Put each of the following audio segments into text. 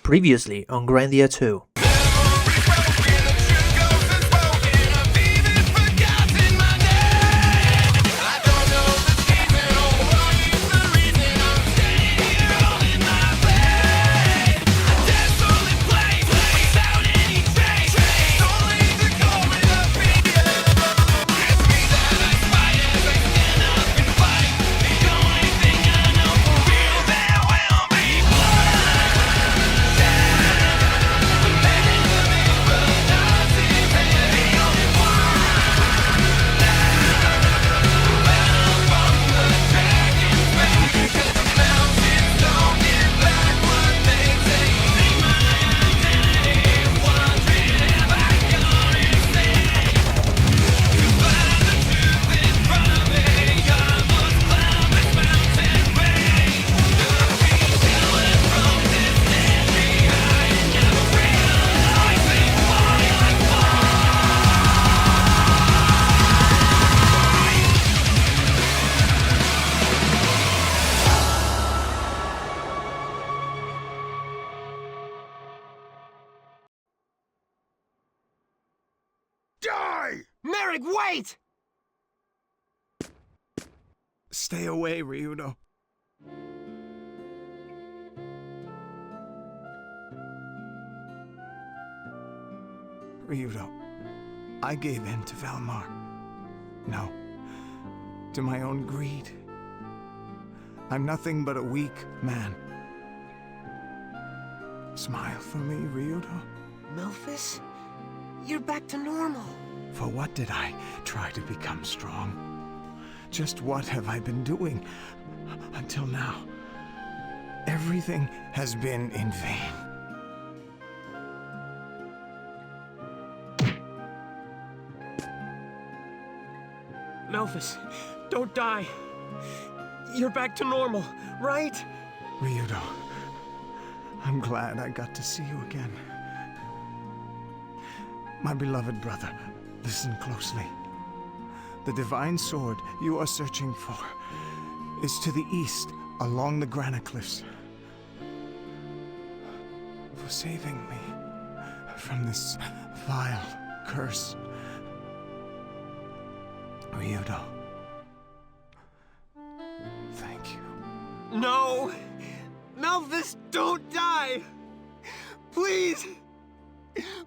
Previously on Grandia II. Merrick, wait! Stay away, Ryudo. Ryudo, I gave in to Valmar. No, to my own greed. I'm nothing but a weak man. Smile for me, Ryudo. Melphis, you're back to normal. For what did I try to become strong? Just what have I been doing until now? Everything has been in vain. Melphis, don't die. You're back to normal, right? Ryudo, I'm glad I got to see you again. My beloved brother, listen closely. The divine sword you are searching for is to the east, along the granite cliffs. For saving me from this vile curse, Ryudo, thank you. No! Melphis, don't die! Please!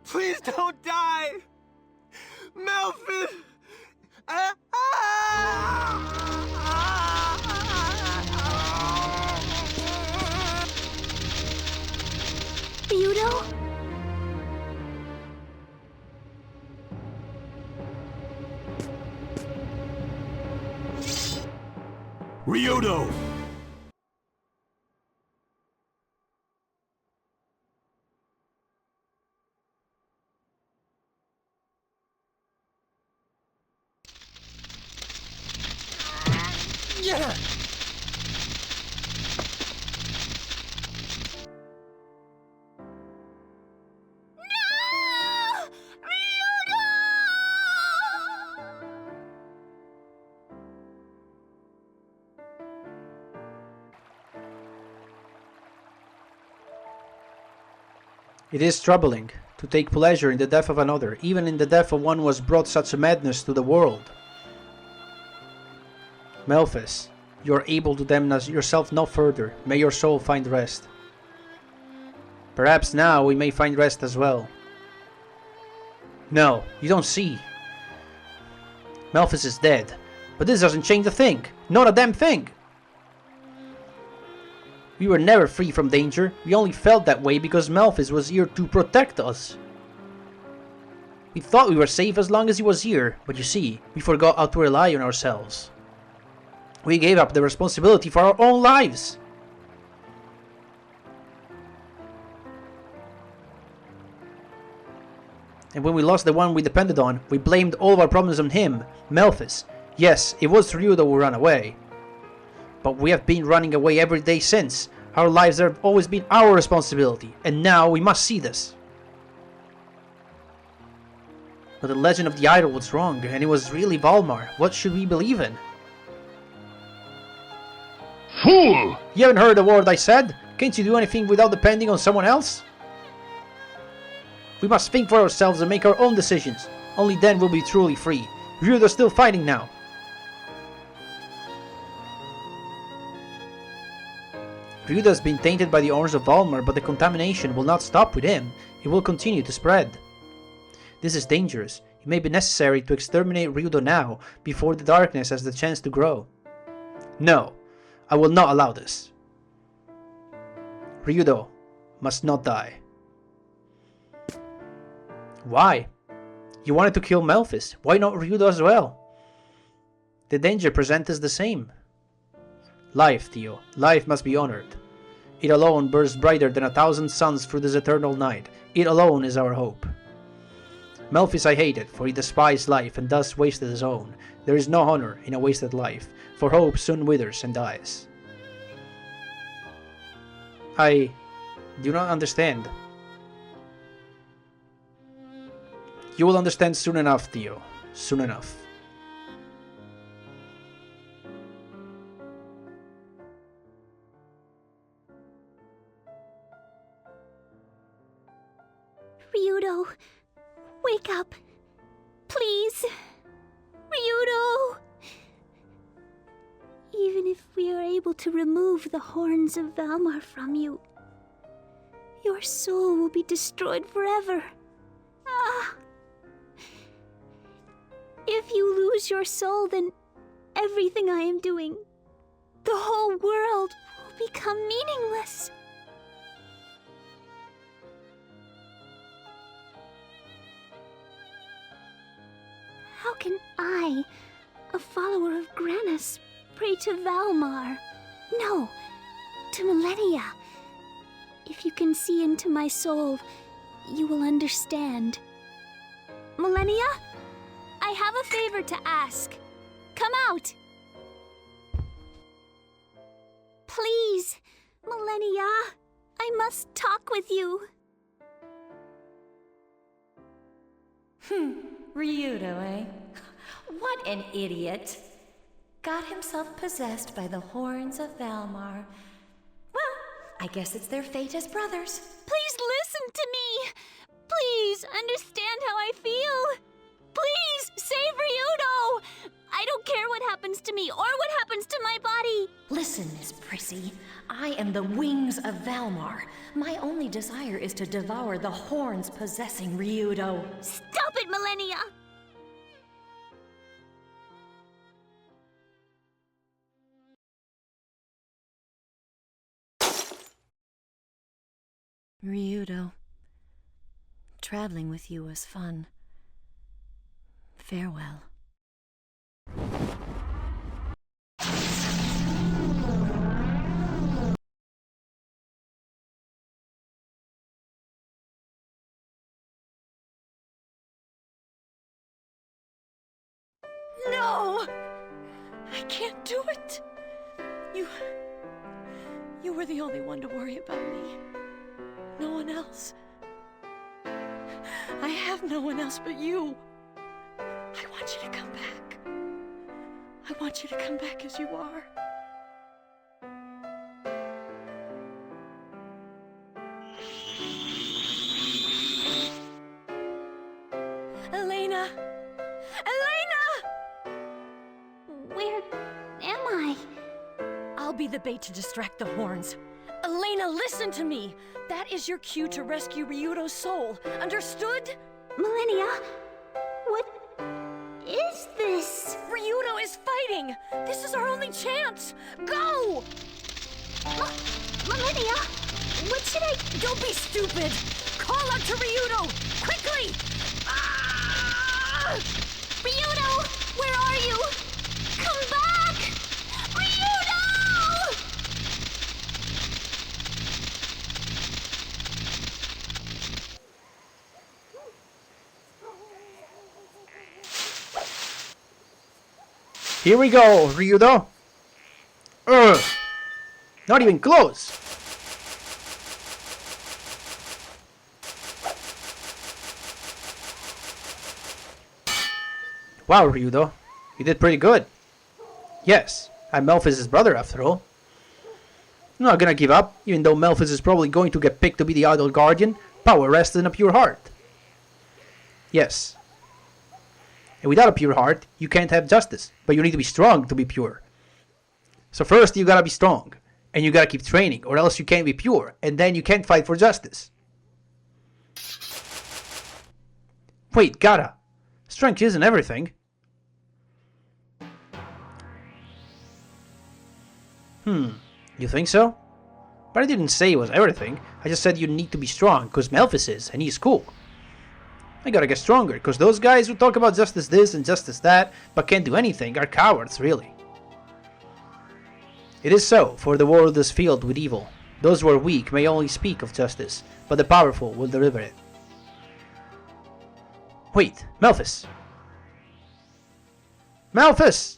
Please don't die! Melphis! Ryudo? Ryudo! Yeah! It is troubling to take pleasure in the death of another, even in the death of one who has brought such a madness to the world. Melphis, you are able to damn yourself no further. May your soul find rest. Perhaps now we may find rest as well. No, you don't see. Melphis is dead, but this doesn't change a thing. Not a damn thing. We were never free from danger. We only felt that way because Melphis was here to protect us. We thought we were safe as long as he was here, but you see, we forgot how to rely on ourselves. We gave up the responsibility for our own lives. And when we lost the one we depended on, we blamed all of our problems on him, Melphis. Yes, it was Ryudo who ran away. But we have been running away every day since. Our lives have always been our responsibility, and now we must see this. But the legend of the idol was wrong, and it was really Valmar. What should we believe in? Fool! You haven't heard a word I said? Can't you do anything without depending on someone else? We must think for ourselves and make our own decisions. Only then we'll be truly free. Ryudo's still fighting now. Ryudo has been tainted by the horns of Valmar, but the contamination will not stop with him. It will continue to spread. This is dangerous. It may be necessary to exterminate Ryudo now, before the darkness has the chance to grow. No, I will not allow this. Ryudo must not die. Why? You wanted to kill Melphis. Why not Ryudo as well? The danger presents is the same. Life, Theo. Life must be honored. It alone burns brighter than 1,000 suns through this eternal night. It alone is our hope. Melphis I hated, for he despised life and thus wasted his own. There is no honor in a wasted life, for hope soon withers and dies. I do not understand. You will understand soon enough, Theo. Soon enough. Ryudo, wake up. Please. Ryudo! Even if we are able to remove the horns of Valmar from you, your soul will be destroyed forever. Ah! If you lose your soul, then everything I am doing, the whole world, will become meaningless. How can I, a follower of Granas, pray to Valmar? No, to Millennia. If you can see into my soul, you will understand. Millennia? I have a favor to ask. Come out! Please, Millennia, I must talk with you. Ryudo, eh? What an idiot. Got himself possessed by the horns of Valmar. Well, I guess it's their fate as brothers. Please listen to me! Please understand how I feel! Please save Ryudo! I don't care what happens to me or what happens to my body! Listen, Miss Prissy. I am the wings of Valmar. My only desire is to devour the horns possessing Ryudo. Stop it, Millennia! Ryudo, traveling with you was fun. Farewell. No! I can't do it! You were the only one to worry about me. No one else. I have no one else but you. I want you to come back. I want you to come back as you are. Elena! Elena! Where am I? I'll be the bait to distract the horns. Elena, listen to me! That is your cue to rescue Ryudo's soul. Understood? Millennia, what is this? Ryudo is fighting! This is our only chance! Go! Millennia, what should I... Don't be stupid! Call out to Ryudo! Quickly! Ah! Ryudo, where are you? Come back! Ryudo! Here we go, Ryudo. Ugh. Not even close. Wow, Ryudo. You did pretty good. Yes, I'm Melphis' brother after all. I'm not gonna give up, even though Melphis is probably going to get picked to be the idol guardian. Power rests in a pure heart. Yes. And without a pure heart, you can't have justice. But you need to be strong to be pure. So first you gotta be strong. And you gotta keep training, or else you can't be pure. And then you can't fight for justice. Wait, gotta. Strength isn't everything. You think so? But I didn't say it was everything. I just said you need to be strong, because Melphis is, and he's cool. I gotta get stronger, because those guys who talk about justice this and justice that, but can't do anything, are cowards, really. It is so, for the world is filled with evil. Those who are weak may only speak of justice, but the powerful will deliver it. Wait, Melphis! Melphis!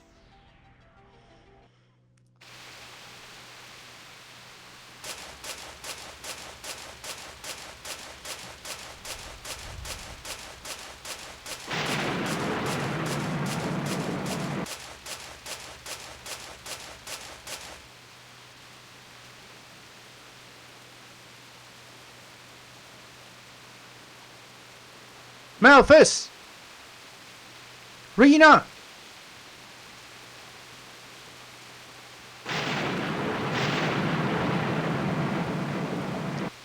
Melphis! Rena!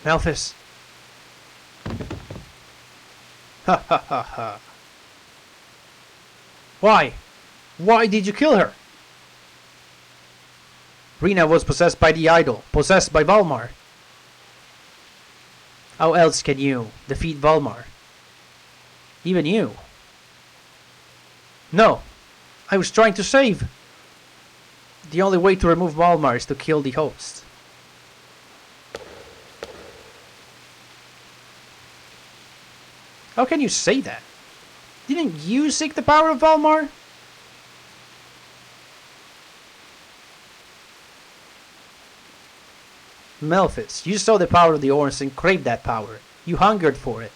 Melphis! Ha ha ha ha. Why? Why did you kill her? Rena was possessed by the idol, possessed by Valmar. How else can you defeat Valmar? Even you. No, I was trying to save. The only way to remove Valmar is to kill the host. How can you say that? Didn't you seek the power of Valmar? Melphis, you saw the power of the Orns and craved that power. You hungered for it.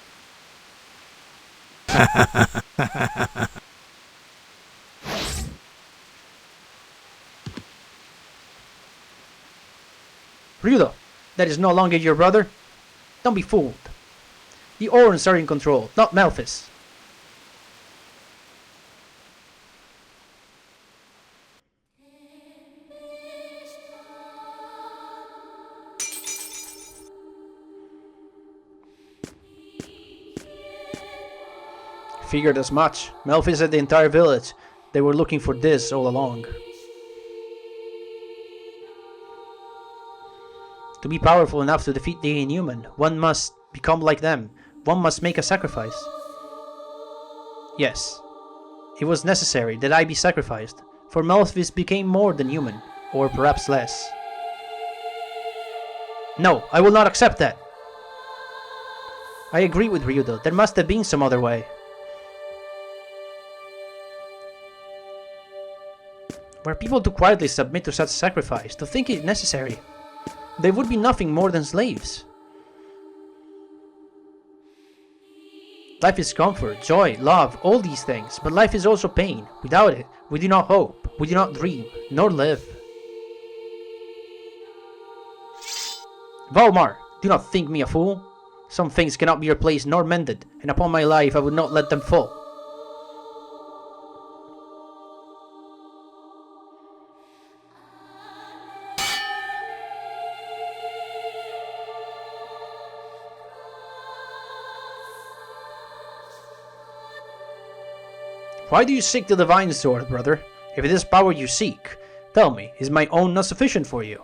Ryudo, that is no longer your brother. Don't be fooled. The Orns are in control, not Melphis. Figured as much. Melphis had the entire village. They were looking for this all along. To be powerful enough to defeat the inhuman, one must become like them. One must make a sacrifice. Yes. It was necessary that I be sacrificed, for Melphis became more than human, or perhaps less. No, I will not accept that. I agree with Ryudo. There must have been some other way. Were people to quietly submit to such sacrifice, to think it necessary, they would be nothing more than slaves. Life is comfort, joy, love, all these things, but life is also pain. Without it, we do not hope, we do not dream, nor live. Valmar, do not think me a fool. Some things cannot be replaced nor mended, and upon my life I would not let them fall. Why do you seek the divine sword, brother? If it is power you seek, tell me, is my own not sufficient for you?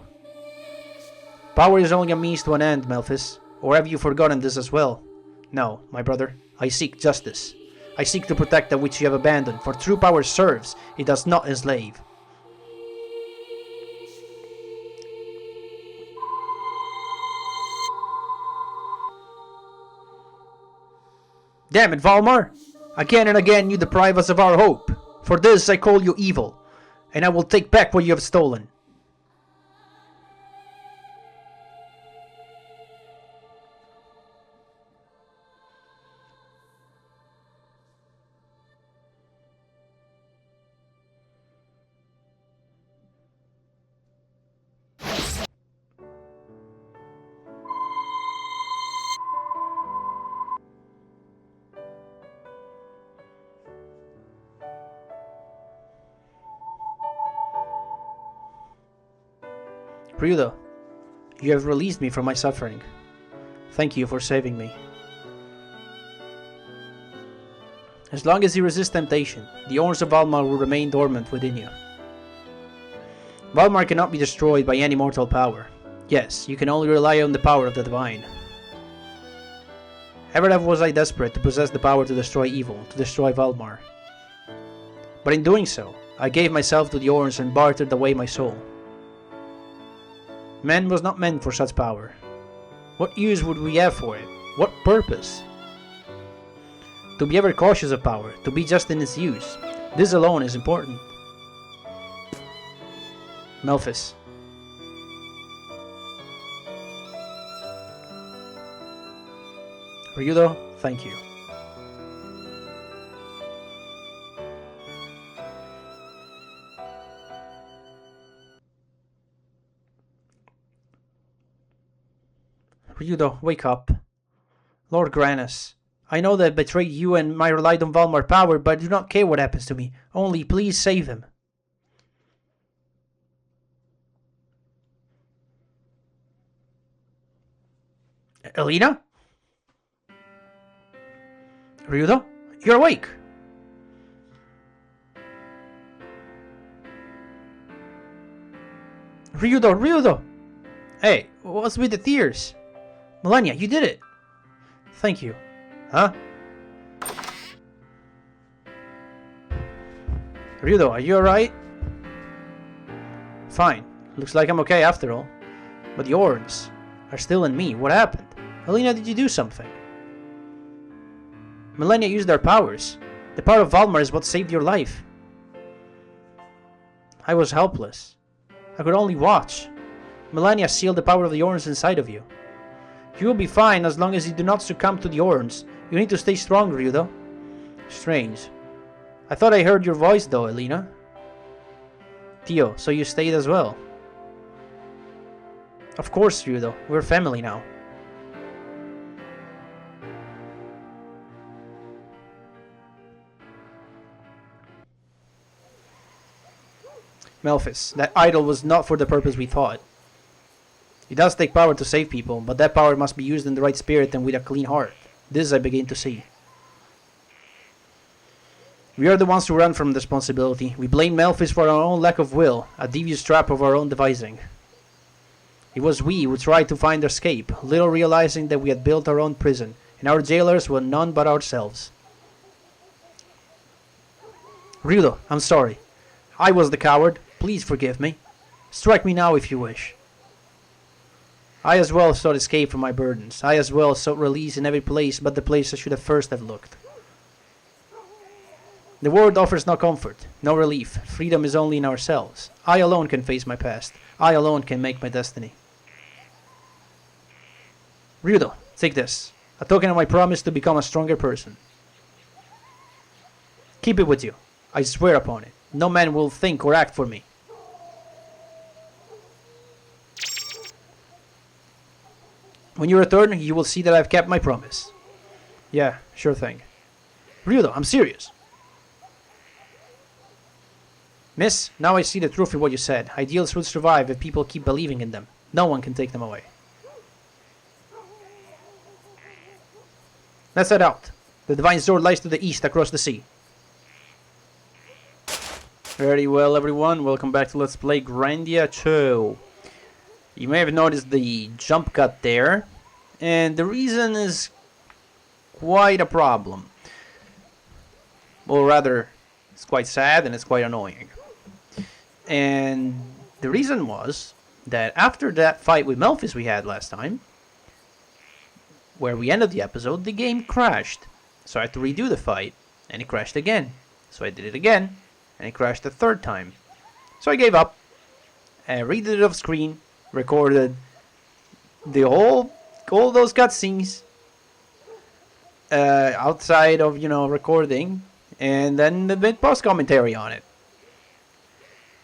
Power is only a means to an end, Melphis. Or have you forgotten this as well? No, my brother, I seek justice. I seek to protect that which you have abandoned, for true power serves, it does not enslave. Damn it, Valmar! Again and again you deprive us of our hope. For this I call you evil, and I will take back what you have stolen. Ryudo, you have released me from my suffering. Thank you for saving me. As long as you resist temptation, the horns of Valmar will remain dormant within you. Valmar cannot be destroyed by any mortal power. Yes, you can only rely on the power of the divine. Ever was I desperate to possess the power to destroy evil, to destroy Valmar. But in doing so, I gave myself to the horns and bartered away my soul. Man was not meant for such power. What use would we have for it? What purpose? To be ever cautious of power, to be just in its use. This alone is important. Melphis. Ryudo, thank you. Ryudo, wake up. Lord Granas, I know that I betrayed you and I relied on Valmar power, but I do not care what happens to me. Only, please save him. Elena? Ryudo? You're awake! Ryudo! Hey, what's with the tears? Melania, you did it! Thank you. Huh? Ryudo, are you alright? Fine. Looks like I'm okay after all. But the horns are still in me. What happened? Elena, did you do something? Melania used their powers. The power of Valmar is what saved your life. I was helpless. I could only watch. Melania sealed the power of the horns inside of you. You will be fine as long as you do not succumb to the horns. You need to stay strong, Ryudo. Strange. I thought I heard your voice though, Elena. Tio, so you stayed as well? Of course, Ryudo. We're family now. Melphis, that idol was not for the purpose we thought. It does take power to save people, but that power must be used in the right spirit and with a clean heart. This I begin to see. We are the ones who run from responsibility. We blame Melphis for our own lack of will, a devious trap of our own devising. It was we who tried to find escape, little realizing that we had built our own prison, and our jailers were none but ourselves. Ryudo, I'm sorry. I was the coward. Please forgive me. Strike me now if you wish. I as well sought escape from my burdens. I as well sought release in every place but the place I should have first have looked. The world offers no comfort, no relief. Freedom is only in ourselves. I alone can face my past. I alone can make my destiny. Ryudo, take this. A token of my promise to become a stronger person. Keep it with you. I swear upon it. No man will think or act for me. When you return, you will see that I've kept my promise. Yeah, sure thing. Ryudo, I'm serious. Miss, now I see the truth in what you said. Ideals would survive if people keep believing in them. No one can take them away. Let's head out. The divine sword lies to the east across the sea. Very well, everyone. Welcome back to Let's Play Grandia II. You may have noticed the jump cut there, and the reason is quite a problem. Or rather, it's quite sad and it's quite annoying. And the reason was that after that fight with Melphis we had last time, where we ended the episode, the game crashed. So I had to redo the fight, and it crashed again. So I did it again, and it crashed a third time. So I gave up, and redid it off screen, recorded all those cutscenes outside of, recording, and then the bit post commentary on it.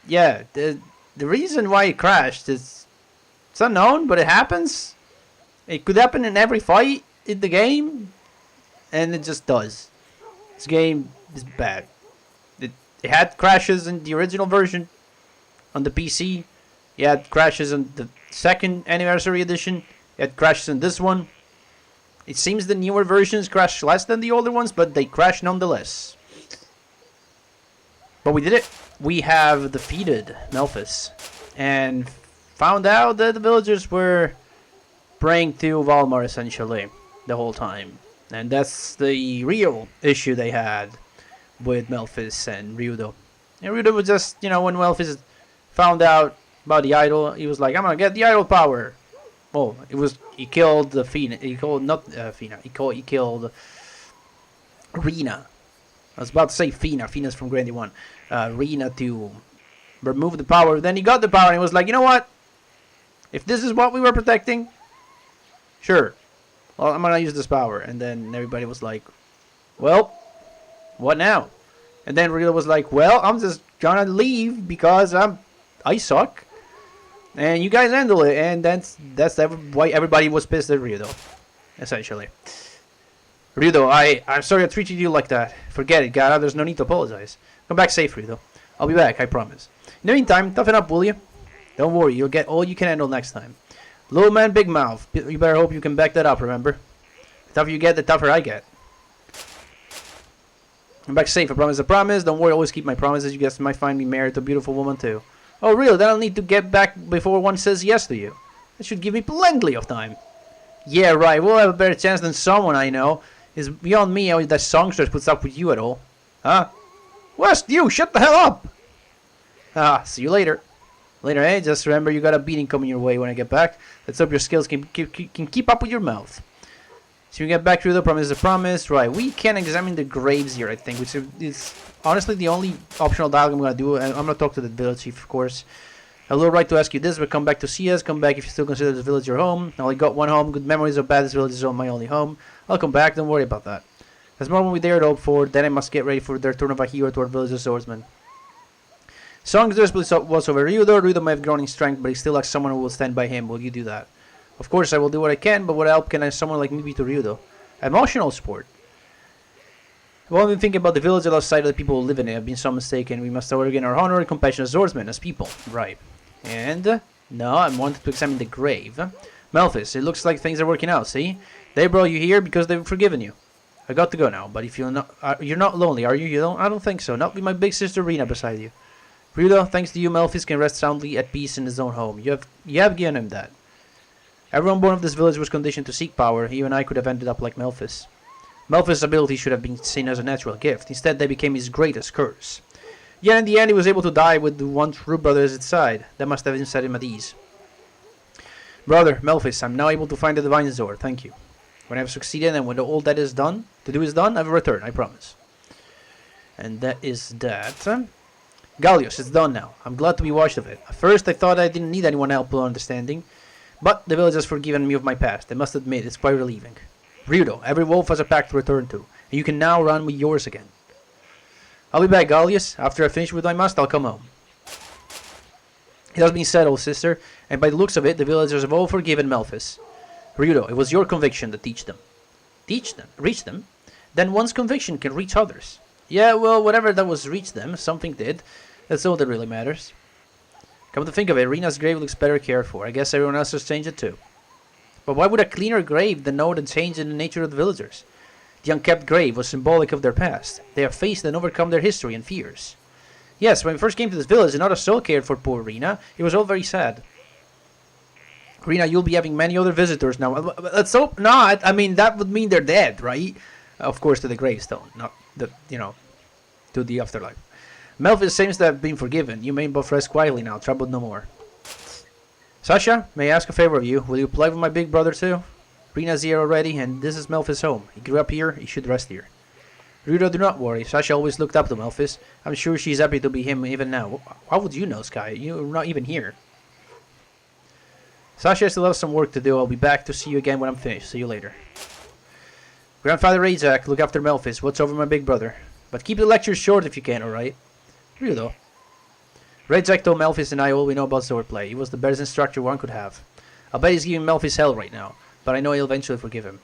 Yeah, the reason why it crashed is it's unknown, but it happens. It could happen in every fight in the game, and it just does. This game is bad. It had crashes in the original version on the PC. It had crashes on the 2nd anniversary edition. It crashes in this one. It seems the newer versions crash less than the older ones, but they crash nonetheless. But we did it. We have defeated Memphis and found out that the villagers were praying to Valmar essentially the whole time. And that's the real issue they had with Memphis and Ryudo. And Ryudo was just, when Memphis found out about the idol, he was like, I'm gonna get the idol power. Oh, he killed the Fina. He killed Rena. I was about to say Fina. Fina's from Grandia 1. Rena to remove the power. Then he got the power and he was like, you know what? If this is what we were protecting, sure. Well, I'm gonna use this power. And then everybody was like, well, what now? And then Ryudo was like, well, I'm just gonna leave because I suck. And you guys handle it. And that's why everybody was pissed at Ryudo, essentially. Ryudo, I'm sorry I treated you like that. Forget it, Gara. There's no need to apologize. Come back safe, Ryudo. I'll be back, I promise. In the meantime, toughen up, will you? Don't worry, you'll get all you can handle next time. Little man, big mouth. You better hope you can back that up, remember? The tougher you get, the tougher I get. I'm back safe, I promise. I promise. Don't worry, always keep my promises. You guys might find me married to a beautiful woman, too. Oh, really? Then I'll need to get back before one says yes to you. That should give me plenty of time. Yeah, right. We'll have a better chance than someone I know. It's beyond me how that songstress puts up with you at all. Huh? West, you! Shut the hell up! Ah, see you later. Later, eh? Just remember you got a beating coming your way when I get back. Let's hope your skills can keep up with your mouth. So you get back through the promise is a promise. Right, we can examine the graves here, I think, which is honestly the only optional dialogue I'm going to do. I'm going to talk to the village chief, of course. I have a little right to ask you this, but come back to see us. Come back if you still consider this village your home. I only got one home. Good memories of bad. This village is my only home. I'll come back. Don't worry about that. There's more than we dared hope for. Then I must get ready for the return of a hero to our village of swordsmen. Songstress was over Ryudo. Ryudo may have grown in strength, but he still lacks someone who will stand by him. Will you do that? Of course, I will do what I can, but what help can someone like me be to Ryudo? Emotional support. Well, I've been thinking about the village and outside of the people who live in it. I've been so mistaken. We must regain our honor and compassion as swordsmen, as people. Right. And, no, I wanted to examine the grave. Memphis, it looks like things are working out, see? They brought you here because they've forgiven you. I got to go now, but if you're not lonely, are you? I don't think so. Not with my big sister Rena beside you. Ryudo, thanks to you, Memphis can rest soundly at peace in his own home. You have given him that. Everyone born of this village was conditioned to seek power. Even I could have ended up like Memphis. Memphis' ability should have been seen as a natural gift. Instead, they became his greatest curse. Yet in the end, he was able to die with the one true brother at his side. That must have set him at ease. Brother, Memphis, I'm now able to find the divine sword. Thank you. When I have succeeded and when all that is done, I will return, I promise. And that is that. Gallius, it's done now. I'm glad to be washed of it. At first, I thought I didn't need anyone help or understanding. But the village has forgiven me of my past. I must admit, it's quite relieving. Ryudo, every wolf has a pack to return to. And you can now run with yours again. I'll be back, Gallius. After I finish with my must, I'll come home. It has been settled, sister. And by the looks of it, the villagers have all forgiven Memphis. Ryudo, it was your conviction that teach them. Reach them? Then one's conviction can reach others. Yeah, well, whatever that was reached them, something did. That's all that really matters. Come to think of it, Rena's grave looks better cared for. I guess everyone else has changed it too. But why would a cleaner grave than know the change in the nature of the villagers? The unkept grave was symbolic of their past. They have faced and overcome their history and fears. Yes, when we first came to this village, not a soul cared for poor Rena. It was all very sad. Rena, you'll be having many other visitors now. Let's hope not. I mean, that would mean they're dead, right? Of course, to the gravestone, not the, to the afterlife. Memphis seems to have been forgiven. You may both rest quietly now, troubled no more. Sasha, may I ask a favor of you? Will you play with my big brother too? Rena's here already, and this is Memphis' home. He grew up here, he should rest here. Ryudo, do not worry. Sasha always looked up to Memphis. I'm sure she's happy to be him even now. How would you know, Sky? You're not even here. Sasha still has some work to do. I'll be back to see you again when I'm finished. See you later. Grandfather Razak, look after Memphis. Watch over my big brother. But keep the lectures short if you can, alright? Ryudo. Razak told Memphis and I all we know about swordplay. He was the best instructor one could have. I'll bet he's giving Memphis hell right now. But I know he'll eventually forgive him.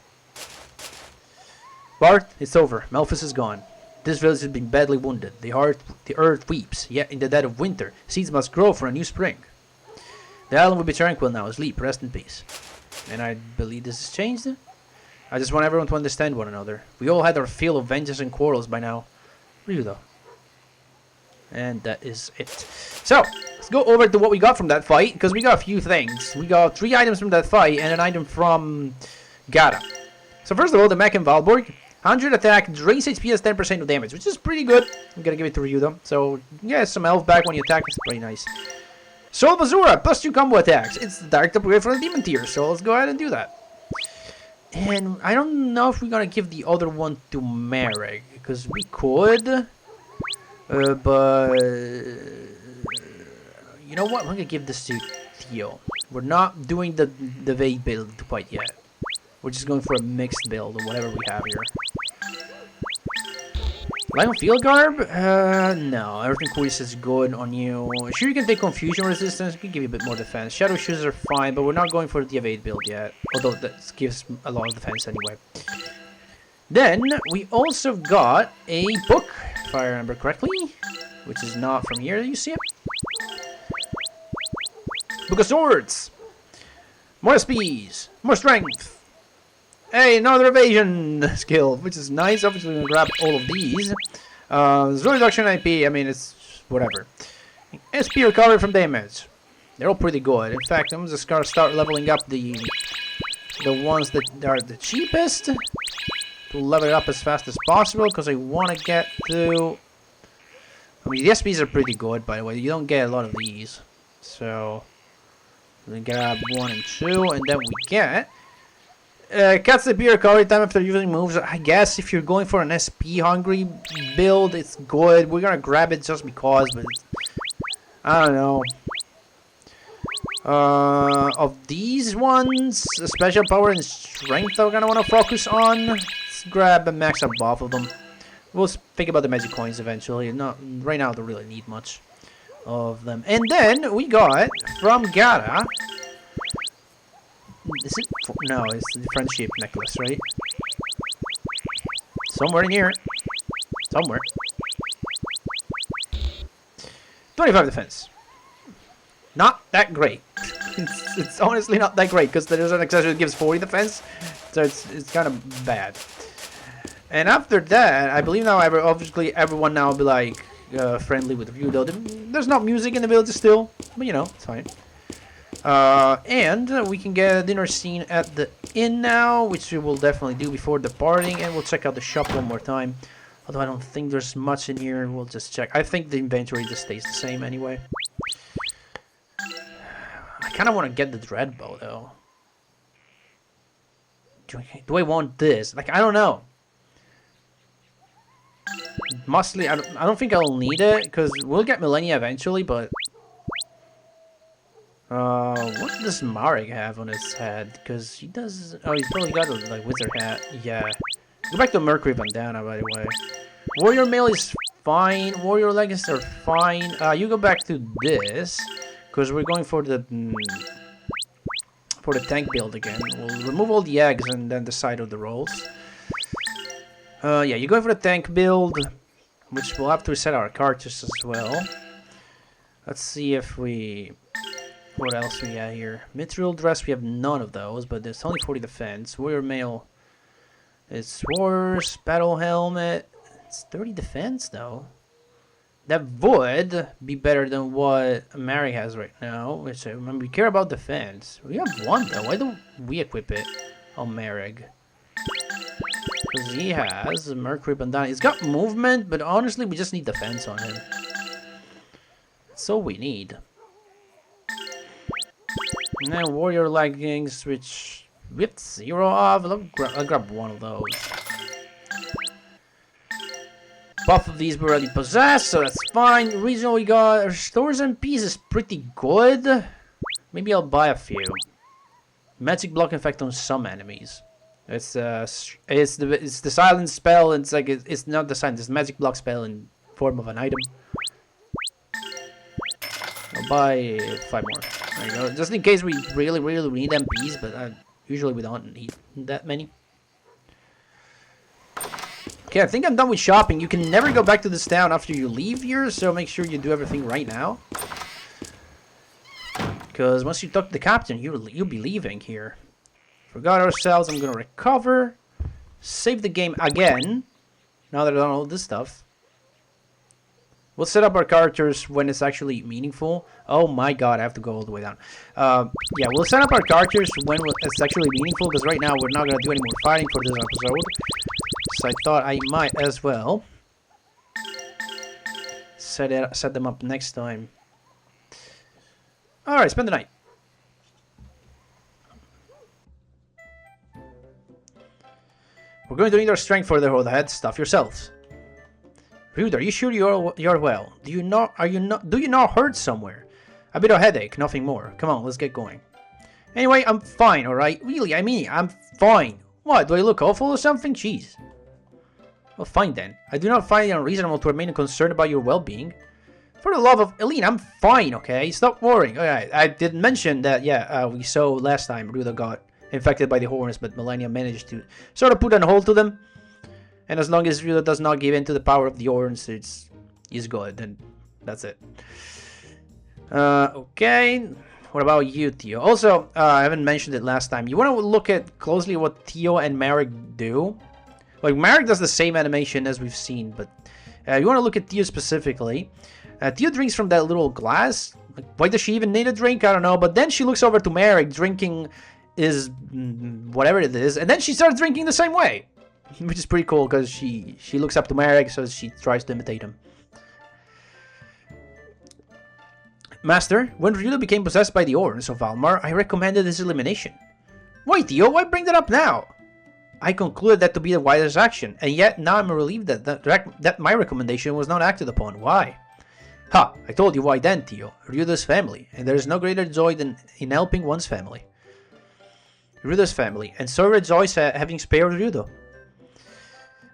Bart, it's over. Memphis is gone. This village has been badly wounded. The earth weeps. Yet in the dead of winter, seeds must grow for a new spring. The island will be tranquil now. Sleep, rest in peace. And I believe this has changed. I just want everyone to understand one another. We all had our fill of vengeance and quarrels by now. Ryudo. And that is it. So, let's go over to what we got from that fight, because we got a few things. We got 3 items from that fight, and an item from Gara. So first of all, the mech in Valborg. 100 attack, drains HP as 10% of damage, which is pretty good. I'm gonna give it to Ryudo. So, yeah, some health back when you attack, it's pretty nice. Soul Bazura, +2 combo attacks. It's the direct upgrade for the demon tier, so let's go ahead and do that. And I don't know if we're gonna give the other one to Marek, because we could. But you know what? I'm gonna give this to Theo. We're not doing the Vade build quite yet. We're just going for a mixed build or whatever we have here. Lion Field Garb? No. Everything Quest is good on you. Sure, you can take Confusion Resistance. It can give you a bit more defense. Shadow Shoes are fine, but we're not going for the Evade build yet. Although that gives a lot of defense anyway. Then, we also got a book, if I remember correctly. Which is not from here, you see it? Book of Swords! More SPs! More Strength! Hey, another evasion skill, which is nice. Obviously, we're gonna grab all of these. Zero reduction IP, I mean, it's whatever. SP recovery from damage. They're all pretty good. In fact, I'm just gonna start leveling up the ones that are the cheapest to level it up as fast as possible, because I want to get to. I mean, the SPs are pretty good, by the way. You don't get a lot of these, so we grab 1 and 2, and then we get. Cuts the beer recovery time after using moves. I guess if you're going for an SP hungry build, it's good. We're gonna grab it just because, but I don't know. Of these ones, special power and strength I'm gonna want to focus on. Let's grab and max up both of them. We'll think about the magic coins eventually. Not right now. Don't really need much of them. And then we got from Gara. Is it? No, it's the friendship necklace, right? Somewhere in here. Somewhere. 25 defense. Not that great. It's honestly not that great, because there's an accessory that gives 40 defense. So it's kind of bad. And after that, I believe now obviously everyone now will be like friendly with Ryudo. There's not music in the village still, but you know, it's fine. And we can get a dinner scene at the inn now, which we will definitely do before departing, and we'll check out the shop one more time. Although I don't think there's much in here, we'll just check. I think the inventory just stays the same anyway. I kind of want to get the dread bow though. Do I want this? Like, I don't know. Mostly, I don't think I'll need it, because we'll get Millennia eventually, but. What does Marek have on his head? Because he does. Oh, he's probably got a like wizard hat. Yeah. Go back to Mercury Bandana, by the way. Warrior Mail is fine. Warrior Leggings are fine. You go back to this, because we're going for the tank build again. We'll remove all the eggs and then decide on the rolls. Yeah, you're going for the tank build, which we'll have to reset our cartridges as well. Let's see if we. What else we got here? Mithril dress, we have none of those, but there's only 40 defense. Warrior mail is worse. Battle helmet, it's 30 defense though. That would be better than what Mary has right now. Which I remember, we care about defense. We have one though. Why don't we equip it on Marek? Because he has Mercury Bandana. He's got movement, but honestly, we just need defense on him. That's all we need. And then Warrior Leggings, which we have 0 of. I'll grab one of those. Both of these we already possess, so that's fine. Regional we got Restores MP is pretty good. Maybe I'll buy a few. Magic block effect on some enemies. It's the silent spell. It's like it's not the silent. It's magic block spell in form of an item. I'll buy 5 more. There you go. Just in case we really need MPs, but usually we don't need that many. Okay, I think I'm done with shopping. You can never go back to this town after you leave here, so make sure you do everything right now. Because once you talk to the captain, you'll be leaving here. Forgot ourselves. I'm gonna recover. Save the game again. Now that I don't know this stuff. We'll set up our characters when it's actually meaningful. Oh my god, I have to go all the way down. Yeah, we'll set up our characters when it's actually meaningful, because right now we're not going to do any more fighting for this episode. So I thought I might as well set them up next time. Alright, spend the night. We're going to need our strength for the road ahead. Stuff yourselves. Ryudo, are you sure you're well? Do you not hurt somewhere? A bit of headache, nothing more. Come on, let's get going. Anyway, I'm fine, alright? Really, I mean, I'm fine. What, do I look awful or something? Jeez. Well, fine then. I do not find it unreasonable to remain concerned about your well-being. For the love of Elena, I'm fine, okay? Stop worrying. Alright, I did mention that, yeah, we saw last time Ryudo got infected by the horns, but Melania managed to sort of put on hold to them. And as long as Ryudo does not give in to the power of the horns, he's good, and that's it. Okay. What about you, Theo? Also, I haven't mentioned it last time. You want to look at closely what Theo and Marek do. Like, Marek does the same animation as we've seen, but you want to look at Theo specifically. Theo drinks from that little glass. Like, why does she even need a drink? I don't know. But then she looks over to Marek drinking is whatever it is, and then she starts drinking the same way. Which is pretty cool, because she looks up to Marek, so she tries to imitate him. Master, when Ryudo became possessed by the horns of Valmar, I recommended his elimination. Why, Theo? Why bring that up now? I concluded that to be the wisest action, and yet now I'm relieved that my recommendation was not acted upon. Why? Ha! I told you why then, Theo. Ryudo's family, and there is no greater joy than in helping one's family. Ryudo's family, and so rejoice at having spared Ryudo.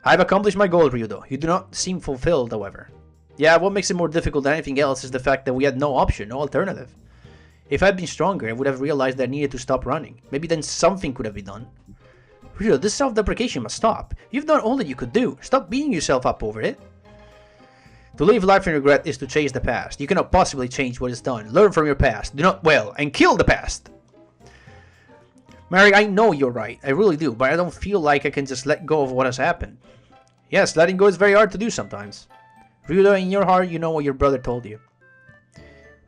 I've accomplished my goal, Ryudo. You do not seem fulfilled, however. Yeah, what makes it more difficult than anything else is the fact that we had no option, no alternative. If I had been stronger, I would have realized that I needed to stop running. Maybe then something could have been done. Ryudo, this self-deprecation must stop. You've done all that you could do. Stop beating yourself up over it. To live life in regret is to chase the past. You cannot possibly change what is done. Learn from your past. Do not dwell, and kill the past. Mary, I know you're right. I really do, but I don't feel like I can just let go of what has happened. Yes, letting go is very hard to do sometimes. Ryudo, in your heart, you know what your brother told you.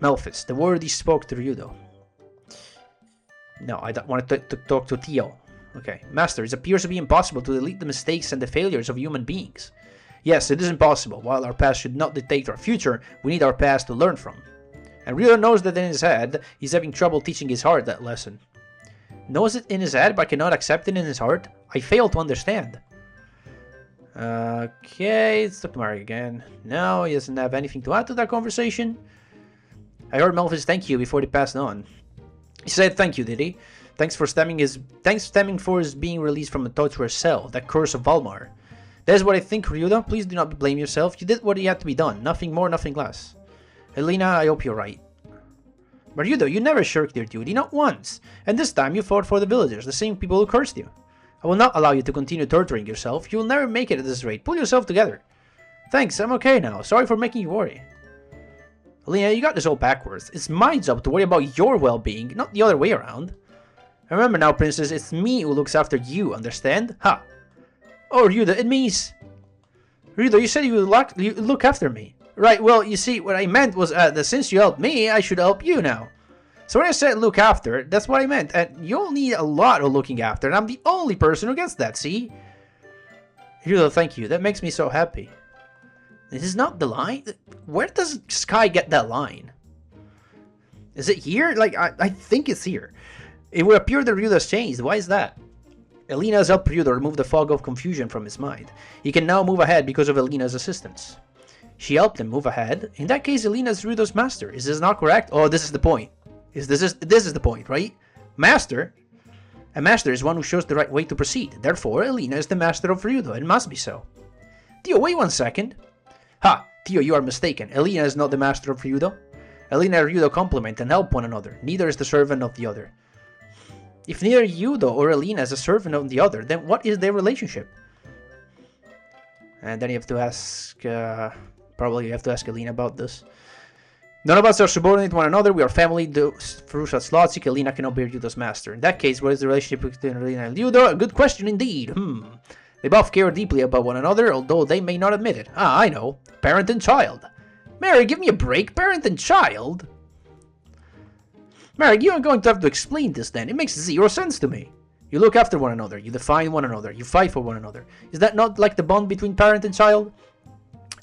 Melphis, the word he spoke to Ryudo. No, I don't want to talk to Theo. Okay. Master, it appears to be impossible to delete the mistakes and the failures of human beings. Yes, it is impossible. While our past should not dictate our future, we need our past to learn from. And Ryudo knows that in his head, he's having trouble teaching his heart that lesson. Knows it in his head, but cannot accept it in his heart? I fail to understand. Okay, let's talk to Marek again. No, he doesn't have anything to add to that conversation. I heard Melphis thank you before they passed on. He said thank you, did he? Thanks stemming for his being released from the torturous cell, that curse of Valmar. That is what I think, Ryudo. Please do not blame yourself. You did what had to be done. Nothing more, nothing less. Elena, I hope you're right. But Ryudo, you never shirked your duty, not once. And this time you fought for the villagers, the same people who cursed you. I will not allow you to continue torturing yourself. You will never make it at this rate. Pull yourself together. Thanks, I'm okay now. Sorry for making you worry. Elena, you got this all backwards. It's my job to worry about your well-being, not the other way around. Remember now, princess, it's me who looks after you, understand? Ha! Oh, Ryudo, it means... Ryudo, you said you would look after me. Right, well, you see, what I meant was that since you helped me, I should help you now. So when I said look after, that's what I meant. And you'll need a lot of looking after, and I'm the only person who gets that, see? Ryudo, thank you. That makes me so happy. This is not the line? Where does Sky get that line? Is it here? Like, I think it's here. It would appear that Ryudo's changed. Why is that? Elena has helped Ryudo remove the fog of confusion from his mind. He can now move ahead because of Elena's assistance. She helped him move ahead. In that case, Elena is Ryudo's master. Is this not correct? Oh, this is the point. This is the point, right? Master? A master is one who shows the right way to proceed. Therefore, Elena is the master of Ryudo. It must be so. Theo, wait 1 second. Ha! Theo, you are mistaken. Elena is not the master of Ryudo. Elena and Ryudo complement and help one another. Neither is the servant of the other. If neither Ryudo or Elena is a servant of the other, then what is their relationship? And then you have to ask... probably you have to ask Elena about this. None of us are subordinate to one another. We are family. Through such logic, Elena cannot be Ryudo's master. In that case, what is the relationship between Elena and Ryudo? A good question indeed. They both care deeply about one another, although they may not admit it. Ah, I know. Parent and child. Mary, give me a break. Parent and child? Mary, you are going to have to explain this then. It makes zero sense to me. You look after one another. You define one another. You fight for one another. Is that not like the bond between parent and child?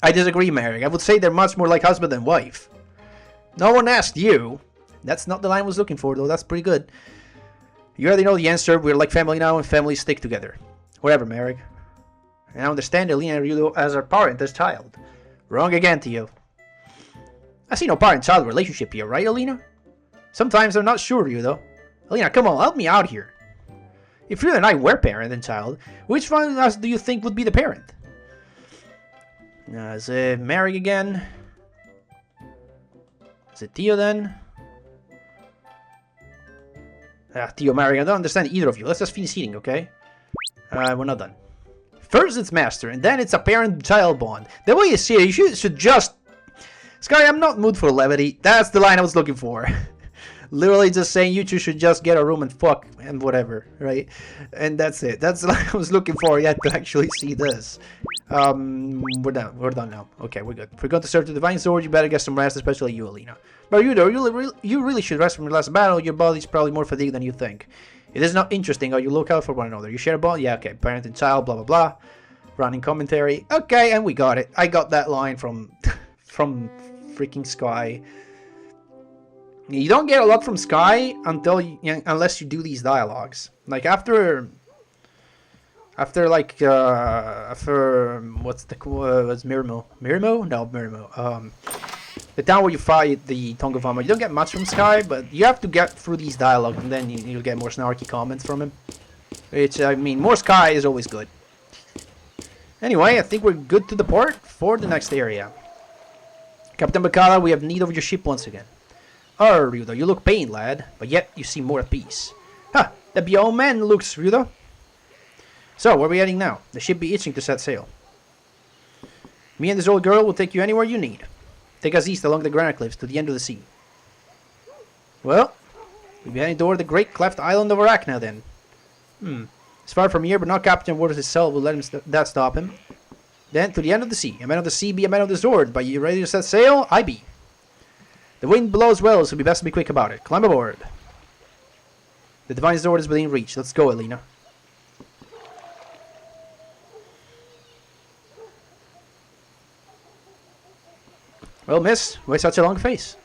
I disagree, Mary. I would say they're much more like husband and wife. No one asked you. That's not the line I was looking for, though. That's pretty good. You already know the answer. We're like family now, and families stick together. Whatever, Merrick. I understand Elena and Ryudo as our parent, as child. Wrong again to you. I see no parent-child relationship here, right, Elena? Sometimes I'm not sure, Ryudo. Elena, come on, help me out here. If Ryudo and I were parent and child, which one of us do you think would be the parent? Is it Merrick again? Is it Theo then? Theo, Mary, I don't understand either of you. Let's just finish eating, okay? We're not done. First it's master, and then it's a parent-child bond. The way you see it, you should just... Sky, I'm not in mood for levity. That's the line I was looking for. Literally just saying you two should just get a room and fuck and whatever, right? And that's it. That's the line I was looking for yet to actually see this. We're done. We're done now. Okay, we're good. If we're going to serve the Divine Sword, you better get some rest, especially you, Elena. But you really should rest from your last battle. Your body's probably more fatigued than you think. It is not interesting how you look out for one another. You share a bond? Yeah, okay. Parent and child, blah, blah, blah. Running commentary. Okay, and we got it. I got that line from from freaking Sky. You don't get a lot from Sky unless you do these dialogues. Like after what's Mirimo? Mirimo? No, Mirimo. The town where you fight the Tongue of Valmar. You don't get much from Sky, but you have to get through these dialogues, and then you'll get more snarky comments from him. Which, I mean, more Sky is always good. Anyway, I think we're good to depart for the next area. Captain Bacala, we have need of your ship once again. Oh, Ryudo, you look pained, lad, but yet you seem more at peace. Ha! That be old man looks, Ryudo. So, where are we heading now? The ship be itching to set sail. Me and this old girl will take you anywhere you need. Take us east along the granite cliffs to the end of the sea. Well, we'll be heading toward the great cleft island of Arachna then. It's far from here, but not Captain Waters himself will let him that stop him. Then to the end of the sea. A man of the sea be a man of the sword. But you ready to set sail? I be. The wind blows well, so we best be quick about it. Climb aboard. The Divine Sword is within reach. Let's go, Elena. Well, miss, why such a long face?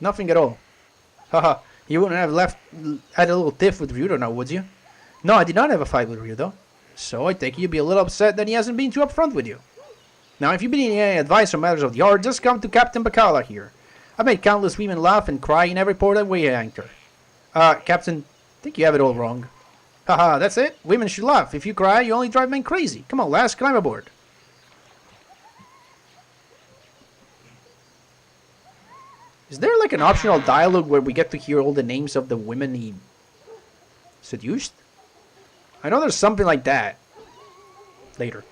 Nothing at all. Haha, you wouldn't have had a little tiff with Ryudo now, would you? No, I did not have a fight with Ryudo. So I think you'd be a little upset that he hasn't been too upfront with you. Now, if you've been needing any advice on matters of the art, just come to Captain Bacala here. I've made countless women laugh and cry in every port that we anchor. Captain, I think you have it all wrong. Haha, that's it. Women should laugh. If you cry, you only drive men crazy. Come on, lass, climb aboard. Is there like an optional dialogue where we get to hear all the names of the women he seduced? I know there's something like that. Later.